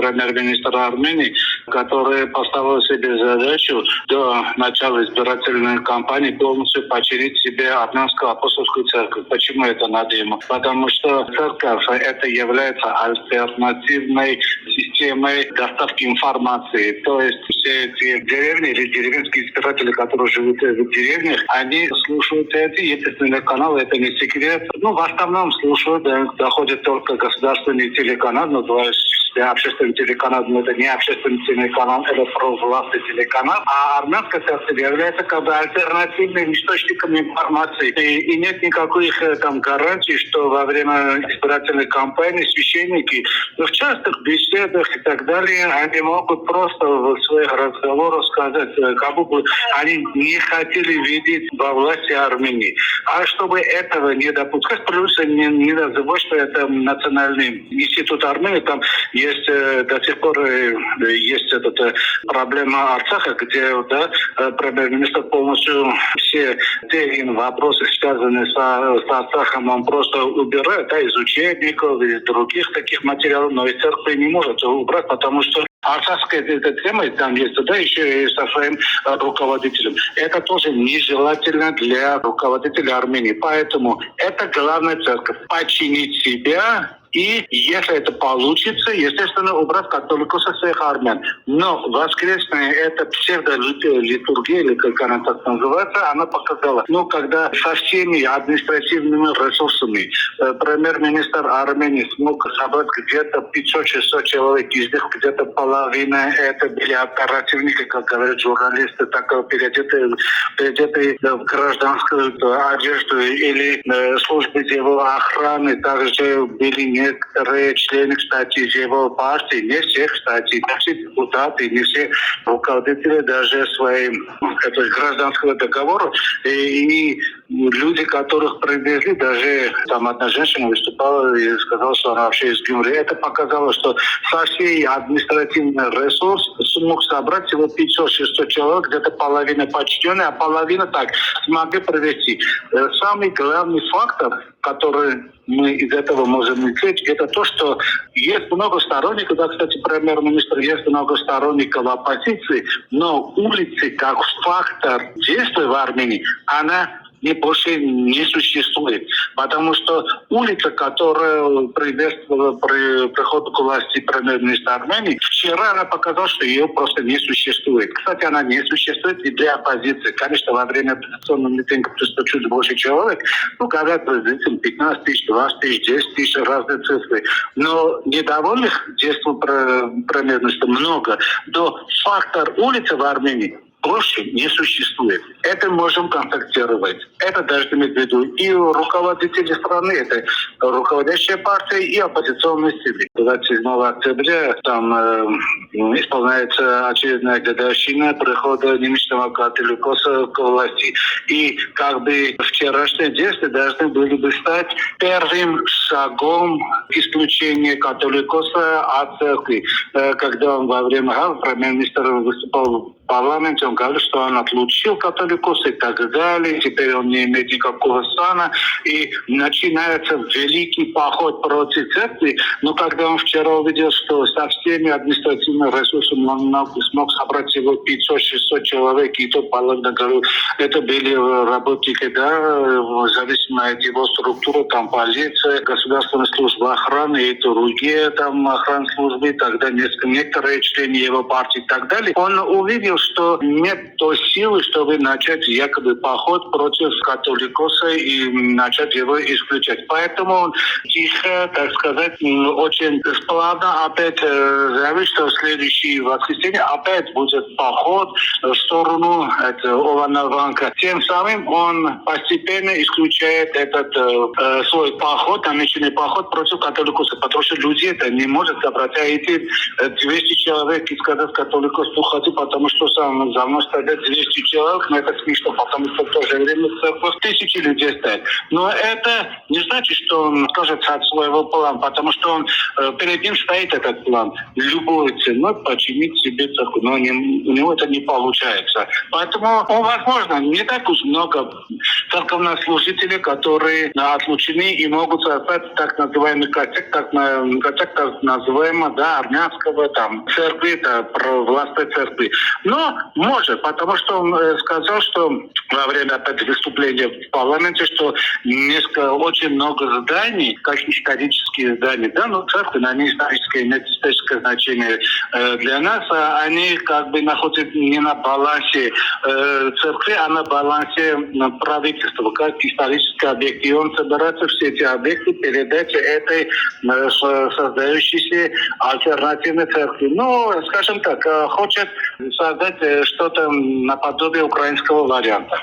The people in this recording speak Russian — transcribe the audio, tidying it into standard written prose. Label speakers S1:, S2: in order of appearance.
S1: премьер-министр Армении, который поставил себе задачу до начала избирательной кампании полностью подчинить себе Армянскую апостольскую церковь. Почему это надо ему? Потому что церковь это является альтернативной системой доставки информации. То есть все эти деревни или деревенские избиратели, которые живут в деревнях, они слушают эти естественные каналы, это не секрет. В основном слушают, доходит только государственный телеканал, называется общественный телеканал, но это не общественный телеканал, это провластный телеканал. А армянская церковь является как бы альтернативным источником информации. И нет никаких гарантий, что во время избирательной кампании священники в частых беседах и так далее, они могут просто в своих разговорах сказать, как бы они не хотели видеть во власти Армении. А чтобы этого не допускать, плюс не забывать, что это национальный институт Армении, там есть до сих пор есть эта проблема Арцаха, где премьер-министр полностью все те вопросы, связанные с Арцахом, он просто убирает из учебников, из других таких материалов, но из церкви не может убрать, потому что арцахская эта тема, там есть, еще и со своим руководителем. Это тоже нежелательно для руководителя Армении. Поэтому это главная церковь. Подчинить себя и, если это получится, естественно, убрать католиков со своих армян. Но воскресная, это псевдолитургия, или как она так называется, она показала, когда со всеми административными ресурсами премьер-министр Армении смог собрать где-то 500-600 человек, из них где-то половина это были оперативники, как говорят журналисты, так переодетые в гражданскую одежду или службы его охраны, также были некоторые члены, кстати, его партии, не все, кстати, не все депутаты, не все руководители даже своим гражданского договора. И люди, которых привезли, даже там одна женщина выступала и сказала, что она вообще из Гюмри. Это показало, что со всей административный ресурс смог собрать всего 500-600 человек, где-то половина подчиненная, а половина так смогли провести. Самый главный фактор, который мы из этого можем извлечь, это то, что есть много сторонников, кстати, премьер-министр, есть много сторонников оппозиции, но улицы как фактор действия в Армении, она больше не существует. Потому что улица, которая приветствовала при приходе к власти премьер-министра Армении, вчера она показала, что ее просто не существует. Кстати, она не существует и для оппозиции. Конечно, во время оппозиционного митинга просто чуть больше человек. Говорят, президентам 15 тысяч, 20 тысяч, 10 тысяч, разные цифры. Но недовольных действием премьер-министра много. Но фактор улицы в Армении больше не существует. Это можем констатировать. Это даже иметь в виду и руководители страны, это руководящая партия и оппозиционные силы. 27 октября там исполняется очередная годовщина прихода немецкого католикоса к власти. И вчерашние действия должны были бы стать первым шагом к исключению католикоса от церкви. Когда он во время премьер-министр выступал в парламенте, он говорил, что он отлучил католикоса и так далее. Теперь он не имеет никакого сана. И начинается великий поход против церкви. Но когда он вчера увидел, что со всеми административными ресурсами он смог собрать всего 500-600 человек, и тот половина, говорю, это были работники, зависимо от его структуры, там полиция, государственная служба охраны и другие там охранные службы, тогда некоторые члены его партии и так далее. Он увидел, что нет той силы, чтобы начать якобы поход против католикоса и начать его исключать. Поэтому он тихо, так сказать, очень плавно опять заявил, что в следующее воскресенье опять будет поход в сторону Ованованка. Тем самым он постепенно исключает этот свой поход, намеченный поход против католикоса, потому что люди это не может собрать. А идти 200 человек и сказать католикос, уходи, потому что сам за мной стоят 200 человек, но это смешно, потому что в то же время тысячи людей стоят. Но это не значит, что он откажется от своего плана, потому что он перед ним стоит этот план. Любой ценой починить себе церковь, но у него это не получается. Поэтому он, возможно, не так уж много церковнослужители, которые отлучены и могут создать так называемый катек, так называемого, да, армянского там церкви, да, властной церкви. Но может, потому что он сказал, что во время опять выступления в парламенте, что очень много зданий, как исторические здания, да, но церкви, они историческое, имеют историческое значение для нас, они как бы находятся не на балансе церкви, а на балансе правительства, как исторический объект. И он собирается все эти объекты передать этой создающейся альтернативной церкви. Ну, скажем так, хочет создать что-то наподобие украинского варианта.